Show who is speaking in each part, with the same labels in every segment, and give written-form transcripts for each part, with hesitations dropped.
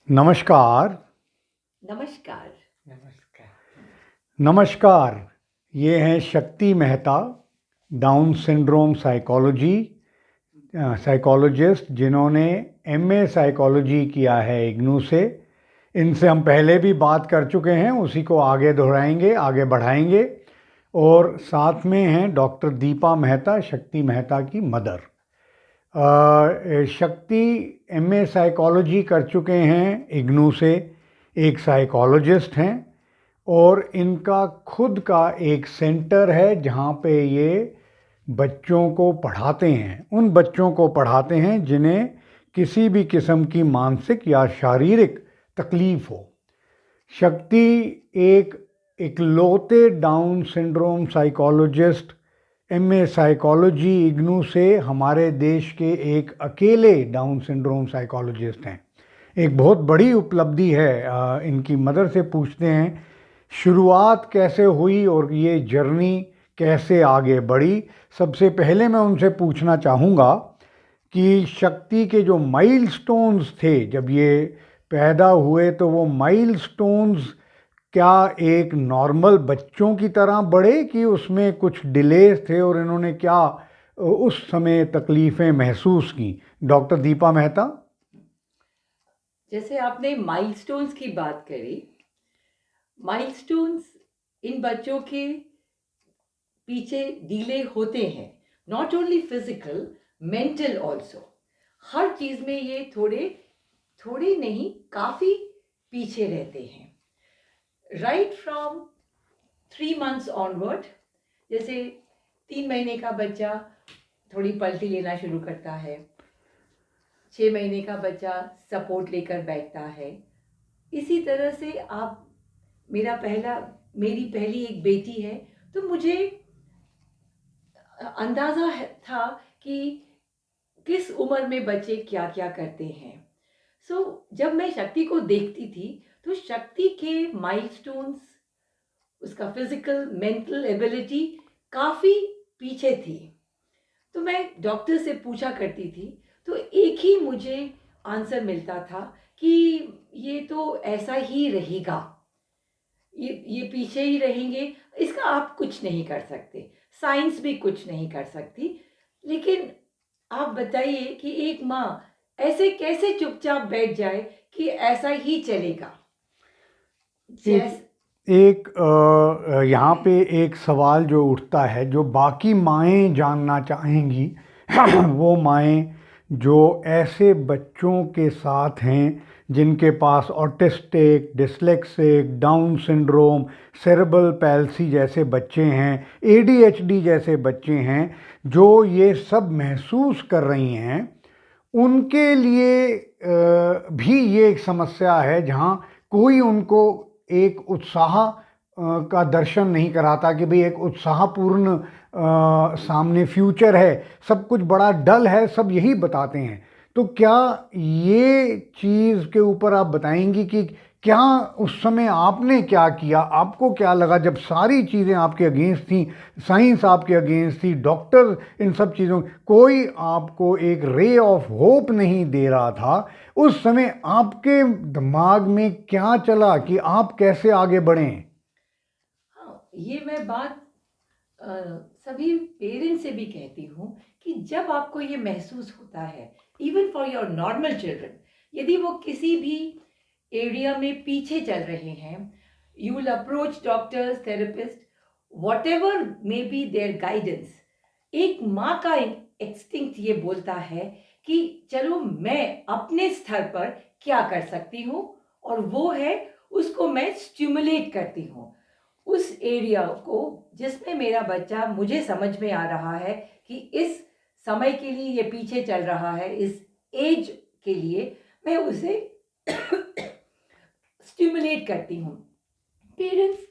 Speaker 1: नमस्कार।
Speaker 2: नमस्कार।
Speaker 1: नमस्कार। ये हैं शक्ति मेहता, डाउन सिंड्रोम साइकोलॉजिस्ट, जिन्होंने एमए साइकोलॉजी किया है इग्नू से। इनसे हम पहले भी बात कर चुके हैं, उसी को आगे दोहराएंगे, आगे बढ़ाएंगे। और साथ में हैं डॉक्टर दीपा मेहता, शक्ति मेहता की मदर। शक्ति एमए साइकोलॉजी कर चुके हैं इग्नू से, एक साइकोलॉजिस्ट हैं, और इनका खुद का एक सेंटर है जहाँ पे ये बच्चों को पढ़ाते हैं। उन बच्चों को पढ़ाते हैं जिन्हें किसी भी किस्म की मानसिक या शारीरिक तकलीफ हो। शक्ति एक इकलौते down syndrome psychologist, MA psychology IGNOU से हमारे देश के एक अकेले डाउन सिंड्रोम साइकोलॉजिस्ट हैं। एक बहुत बड़ी उपलब्धि है। इनकी मदर से पूछते हैं शुरुआत कैसे हुई और ये जर्नी कैसे आगे बढ़ी। सबसे पहले मैं उनसे पूछना चाहूँगा कि शक्ति के जो माइलस्टोन्स थे जब ये पैदा हुए, तो वो माइलस्टोन्स क्या एक नॉर्मल बच्चों की तरह बढ़े कि उसमें कुछ डिलेज थे, और इन्होंने क्या उस समय तकलीफ़ें महसूस की? डॉक्टर दीपा मेहता।
Speaker 2: जैसे आपने माइलस्टोन्स की बात करी, माइलस्टोन्स इन बच्चों के पीछे डिले होते हैं, not only physical, mental also. हर चीज़ में ये थोड़े नहीं, काफ़ी पीछे रहते हैं। राइट फ्रॉम 3 months ऑनवर्ड, जैसे 3 महीने का बच्चा थोड़ी पलटी लेना शुरू करता है, 6 महीने का बच्चा सपोर्ट लेकर बैठता है। इसी तरह से आप मेरी पहली एक बेटी है, तो मुझे अंदाज़ा था कि किस उम्र में बच्चे क्या क्या करते हैं। जब मैं शक्ति को देखती थी तो शक्ति के माइलस्टोन्स, उसका फिजिकल मेंटल एबिलिटी काफ़ी पीछे थी। तो मैं डॉक्टर से पूछा करती थी, तो एक ही मुझे आंसर मिलता था कि ये तो ऐसा ही रहेगा, ये पीछे ही रहेंगे, इसका आप कुछ नहीं कर सकते, साइंस भी कुछ नहीं कर सकती। लेकिन आप बताइए कि एक माँ ऐसे कैसे चुपचाप बैठ जाए कि ऐसा ही चलेगा।
Speaker 1: यहाँ पे एक सवाल जो उठता है, जो बाकी माएँ जानना चाहेंगी वो माएँ जो ऐसे बच्चों के साथ हैं जिनके पास autistic, dyslexic, Down syndrome, cerebral palsy जैसे बच्चे हैं, एडीएचडी जैसे बच्चे हैं, जो ये सब महसूस कर रही हैं, उनके लिए भी ये एक समस्या है जहाँ कोई उनको एक उत्साह का दर्शन नहीं कराता कि भाई एक उत्साहपूर्ण सामने फ्यूचर है, सब कुछ बड़ा डल है, सब यही बताते हैं। तो क्या ये चीज़ के ऊपर आप बताएंगी कि क्या उस समय आपने क्या किया, आपको क्या लगा जब सारी चीज़ें आपके अगेंस्ट थी, साइंस आपके अगेंस्ट थी, डॉक्टर इन सब चीज़ों, कोई आपको एक रे ऑफ होप नहीं दे रहा था, उस समय आपके दिमाग में क्या चला कि आप कैसे आगे बढ़ें?
Speaker 2: हाँ, ये मैं बात सभी पेरेंट्स से भी कहती हूँ कि जब आपको ये महसूस होता है, even for your normal children, यदि वो किसी भी एरिया में पीछे चल रहे हैं, you will approach doctors, therapist, whatever may be there guidance. एक माँ का एक्सटिंक्ट ये बोलता है कि चलो मैं अपने स्तर पर क्या कर सकती हूँ, और वो है उसको मैं स्टिमुलेट करती हूँ, उस एरिया को जिसमें मेरा बच्चा, मुझे समझ में आ रहा है कि इस समय के लिए ये पीछे चल रहा है, इस एज के लिए मैं उसे स्टिमुलेट करती हूँ। पेरेंट्स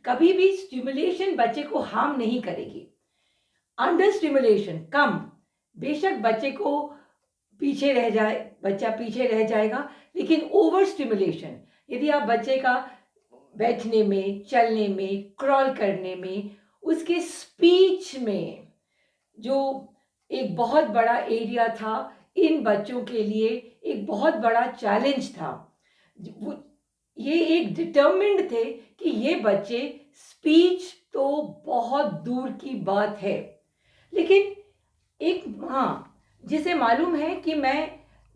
Speaker 2: कभी भी स्टिमुलेशन बच्चे को हार्म नहीं करेगी। अंडर स्टिमुलेशन कम, बेशक बच्चे को बच्चा पीछे रह जाएगा, लेकिन ओवर स्टिमुलेशन, यदि आप बच्चे का बैठने में, चलने में, क्रॉल करने में, उसके स्पीच में जो एक बहुत बड़ा एरिया था इन बच्चों के लिए एक बहुत बड़ा चैलेंज था। ये एक डिटर्मिन्ड थे कि ये बच्चे, स्पीच तो बहुत दूर की बात है, लेकिन एक माँ जिसे मालूम है कि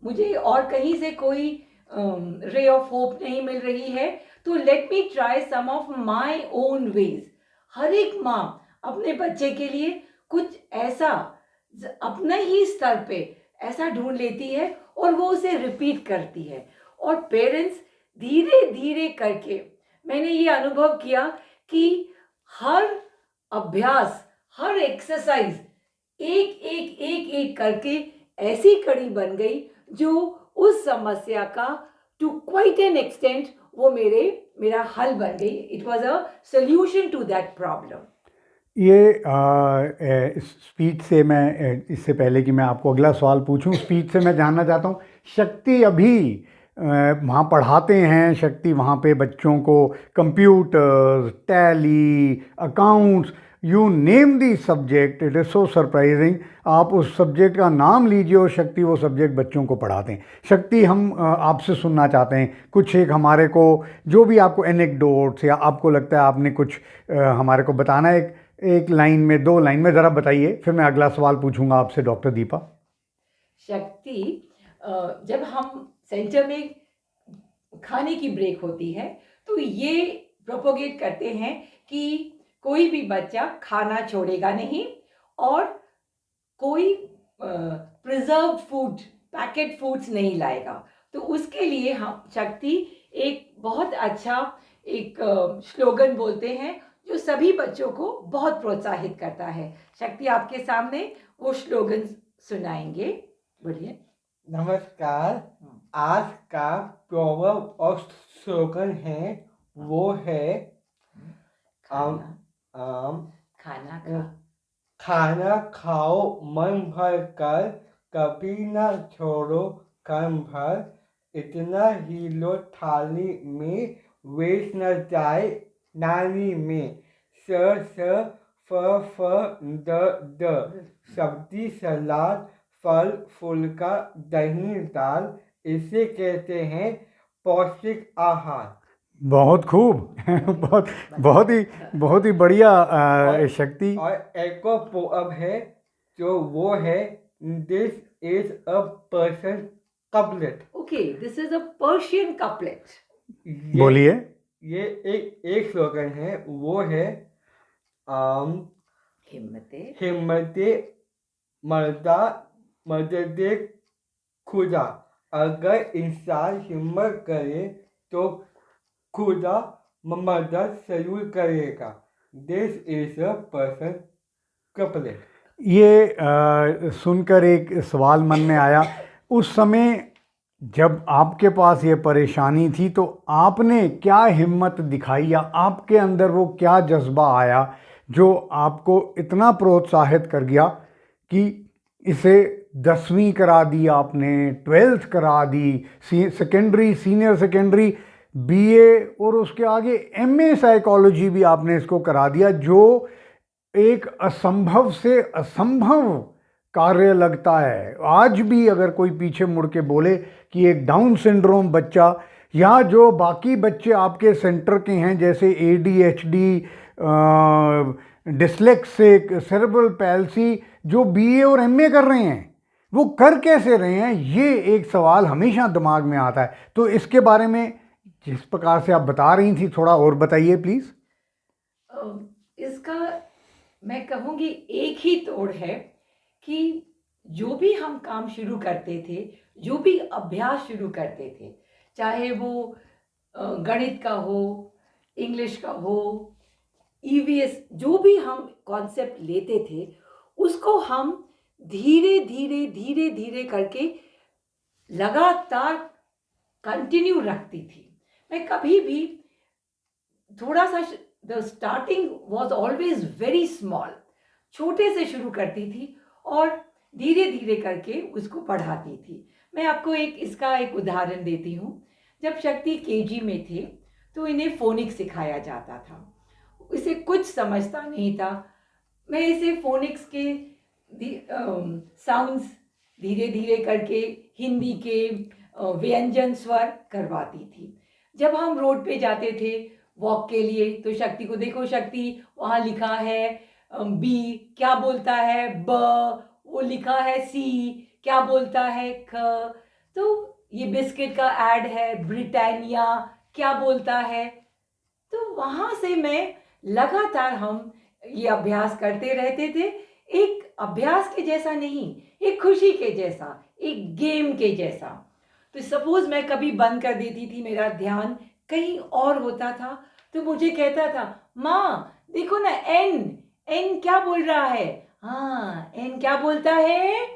Speaker 2: मुझे और कहीं से कोई रे ऑफ होप नहीं मिल रही है, तो let me try some of my own ways. हर एक माँ अपने बच्चे के लिए कुछ ऐसा अपने ही स्तर पे ऐसा ढूंढ लेती है और वो उसे रिपीट करती है। और पेरेंट्स धीरे धीरे करके, मैंने ये अनुभव किया कि हर अभ्यास, हर एक्सरसाइज एक करके ऐसी कड़ी बन गई जो उस समस्या का टू क्वाइट एन एक्सटेंट वो मेरा हल बन गई। It was a solution to that problem.
Speaker 1: ये स्पीच से मैं इससे पहले कि मैं आपको अगला सवाल पूछूं, स्पीच से मैं जानना चाहता हूं, शक्ति अभी वहाँ पढ़ाते हैं, शक्ति वहाँ पे बच्चों को computers, tally, accounts, you name the subject, it is so surprising. आप उस सब्जेक्ट का नाम लीजिए और शक्ति वो सब्जेक्ट बच्चों को पढ़ाते हैं। शक्ति, हम आपसे सुनना चाहते हैं कुछ एक हमारे को, जो भी आपको एनेक्डोट्स या आपको लगता है आपने कुछ हमारे को बताना है, एक लाइन में, 2 लाइन में ज़रा बताइए, फिर मैं अगला सवाल पूछूंगा आपसे डॉक्टर दीपा।
Speaker 2: शक्ति, जब हम सेंटर में खाने की ब्रेक होती है तो ये प्रोपोगेट करते हैं कि कोई भी बच्चा खाना छोड़ेगा नहीं और कोई प्रिजर्व फूड, पैकेट फूड्स नहीं लाएगा। तो उसके लिए हम शक्ति एक बहुत अच्छा एक स्लोगन बोलते हैं जो सभी बच्चों को बहुत प्रोत्साहित करता है। शक्ति आपके सामने वो स्लोगन सुनाएंगे। बोलिए।
Speaker 3: नमस्कार। आज का प्रोवर्ब और स्लोगन है, वो है
Speaker 2: खाना खा
Speaker 3: खाना खाओ मन भर कर, कभी ना छोड़ो कर्म भर, इतना ही लो थाली में, वेस्ट न जाए नाली में, स फ द सब्जी सलाद फल फूल का दही दाल, इसे कहते हैं पौष्टिक आहार।
Speaker 1: बहुत खूब बहुत ही बढ़िया शक्ति।
Speaker 3: और एक और पोअम है जो वो है, this is a person couplet.
Speaker 2: Okay, this is a Persian couplet.
Speaker 1: बोलिए।
Speaker 3: ये एक स्लोगन है, वो है हिम्मते मर्दा मददे खुदा, अगर इंसान हिम्मत करे तो खुदा मदद जरूर करेगा। This is a person couplet.
Speaker 1: ये सुनकर एक सवाल मन में आया, उस समय जब आपके पास ये परेशानी थी तो आपने क्या हिम्मत दिखाई, या आपके अंदर वो क्या जज्बा आया जो आपको इतना प्रोत्साहित कर गया कि इसे 10वीं करा दी आपने, 12th करा दी, सेकेंडरी, सीनियर सेकेंडरी, बीए और उसके आगे एमए साइकोलॉजी भी आपने इसको करा दिया, जो एक असंभव से असंभव कार्य लगता है। आज भी अगर कोई पीछे मुड़ के बोले कि एक डाउन सिंड्रोम बच्चा, या जो बाकी बच्चे आपके सेंटर के हैं जैसे एडीएचडी, डिसलेक्सिक, सेरेब्रल पैल्सी, जो बीए और एमए कर रहे हैं, वो कर कैसे रहे हैं, ये एक सवाल हमेशा दिमाग में आता है। तो इसके बारे में जिस प्रकार से आप बता रही थी, थोड़ा और बताइए प्लीज।
Speaker 2: इसका मैं कहूँगी एक ही तोड़ है कि जो भी हम काम शुरू करते थे, जो भी अभ्यास शुरू करते थे, चाहे वो गणित का हो, इंग्लिश का हो, ईवीएस, जो भी हम कॉन्सेप्ट लेते थे, उसको हम धीरे धीरे धीरे धीरे करके लगातार कंटिन्यू रखती थी। मैं कभी भी थोड़ा सा, the starting was always very small, छोटे से शुरू करती थी और धीरे धीरे करके उसको बढ़ाती थी। मैं आपको इसका एक उदाहरण देती हूँ। जब शक्ति केजी में थे तो इन्हें फोनिक्स सिखाया जाता था। इसे कुछ समझता नहीं था। मैं इसे फोनिक्स के साउंड्स धीरे धीरे करके हिंदी के व्यंजन स्वर करवाती थी। जब हम रोड पे जाते थे वॉक के लिए तो शक्ति को देखो, शक्ति वहाँ लिखा है बी क्या बोलता है, ब वो लिखा है सी क्या बोलता है, ख। तो ये बिस्किट का ऐड है, ब्रिटानिया क्या बोलता है। तो वहाँ से मैं लगातार हम ये अभ्यास करते रहते थे, एक अभ्यास के जैसा नहीं, एक खुशी के जैसा, एक गेम के जैसा। तो सपोज मैं कभी बंद कर देती थी, मेरा ध्यान कहीं और होता था, तो मुझे कहता था माँ देखो ना एन, एन क्या बोल रहा है, हाँ एन क्या बोलता है।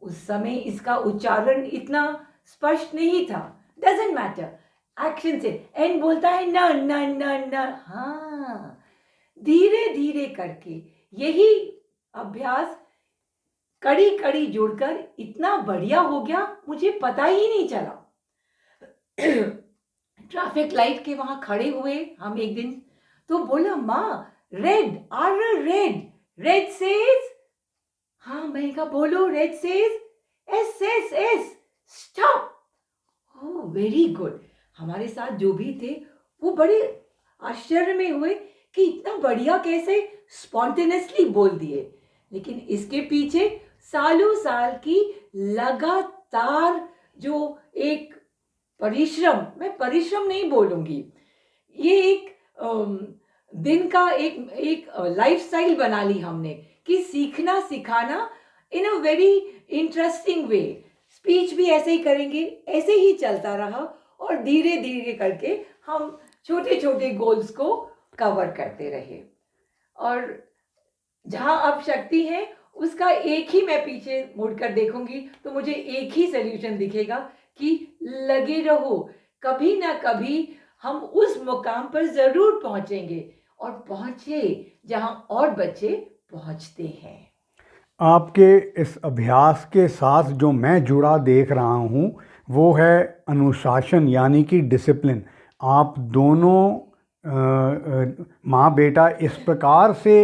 Speaker 2: उस समय इसका उच्चारण इतना स्पष्ट नहीं था, डजेंट मैटर, एक्शन से एन बोलता है न न न न। हाँ, धीरे धीरे करके यही अभ्यास कड़ी कड़ी जोड़कर इतना बढ़िया हो गया, मुझे पता ही नहीं चला। ट्रैफिक लाइट के वहां खड़े हुए हम एक दिन, तो बोला माँ red, R red, red says, हाँ मैं कहा बोलो red says S S S stop. Oh very good. हमारे साथ जो भी थे वो बड़े आश्चर्य में हुए कि इतना बढ़िया कैसे स्पॉन्टेनियसली बोल दिए। लेकिन इसके पीछे सालों साल की लगातार जो एक परिश्रम, मैं परिश्रम नहीं बोलूंगी, ये एक दिन का एक लाइफस्टाइल बना ली हमने कि सीखना सिखाना in a very interesting way. Speech भी ऐसे ही करेंगे, ऐसे ही चलता रहा और धीरे धीरे करके हम छोटे छोटे गोल्स को कवर करते रहे। और जहां अब शक्ति है उसका एक ही मैं पीछे मुड़कर देखूंगी तो मुझे एक ही सल्यूशन दिखेगा कि लगे रहो, कभी ना कभी हम उस मुकाम पर जरूर पहुंचेंगे और पहुंचे जहां और बच्चे पहुंचते हैं।
Speaker 1: आपके इस अभ्यास के साथ जो मैं जुड़ा देख रहा हूँ वो है अनुशासन, यानी कि डिसिप्लिन। आप दोनों माँ बेटा इस प्रकार से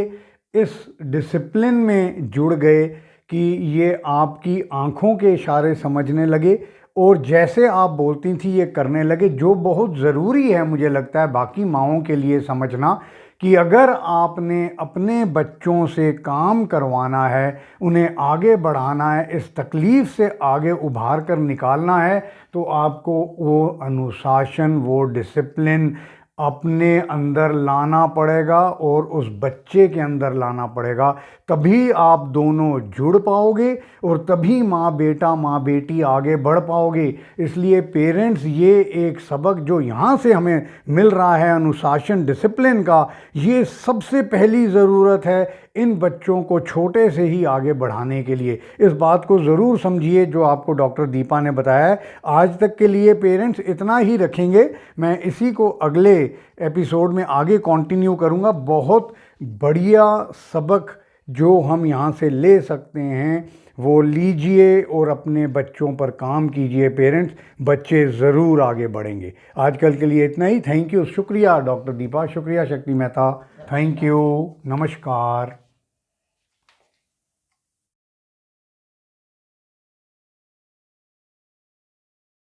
Speaker 1: इस डिसिप्लिन में जुड़ गए कि ये आपकी आँखों के इशारे समझने लगे और जैसे आप बोलती थी ये करने लगे, जो बहुत ज़रूरी है मुझे लगता है बाकी माँओं के लिए समझना कि अगर आपने अपने बच्चों से काम करवाना है, उन्हें आगे बढ़ाना है, इस तकलीफ़ से आगे उभार कर निकालना है, तो आपको वो अनुशासन, वो डिसिप्लिन अपने अंदर लाना पड़ेगा और उस बच्चे के अंदर लाना पड़ेगा। तभी आप दोनों जुड़ पाओगे और तभी माँ बेटा माँ बेटी आगे बढ़ पाओगे। इसलिए पेरेंट्स, ये एक सबक जो यहाँ से हमें मिल रहा है अनुशासन डिसिप्लिन का, ये सबसे पहली ज़रूरत है इन बच्चों को छोटे से ही आगे बढ़ाने के लिए। इस बात को ज़रूर समझिए जो आपको डॉक्टर दीपा ने बताया है। आज तक के लिए पेरेंट्स इतना ही रखेंगे, मैं इसी को अगले एपिसोड में आगे कंटिन्यू करूँगा। बहुत बढ़िया सबक जो हम यहाँ से ले सकते हैं वो लीजिए और अपने बच्चों पर काम कीजिए पेरेंट्स, बच्चे ज़रूर आगे बढ़ेंगे। आजकल के लिए इतना ही। थैंक यू, शुक्रिया डॉक्टर दीपा, शुक्रिया शक्ति मेहता, थैंक यू, नमस्कार।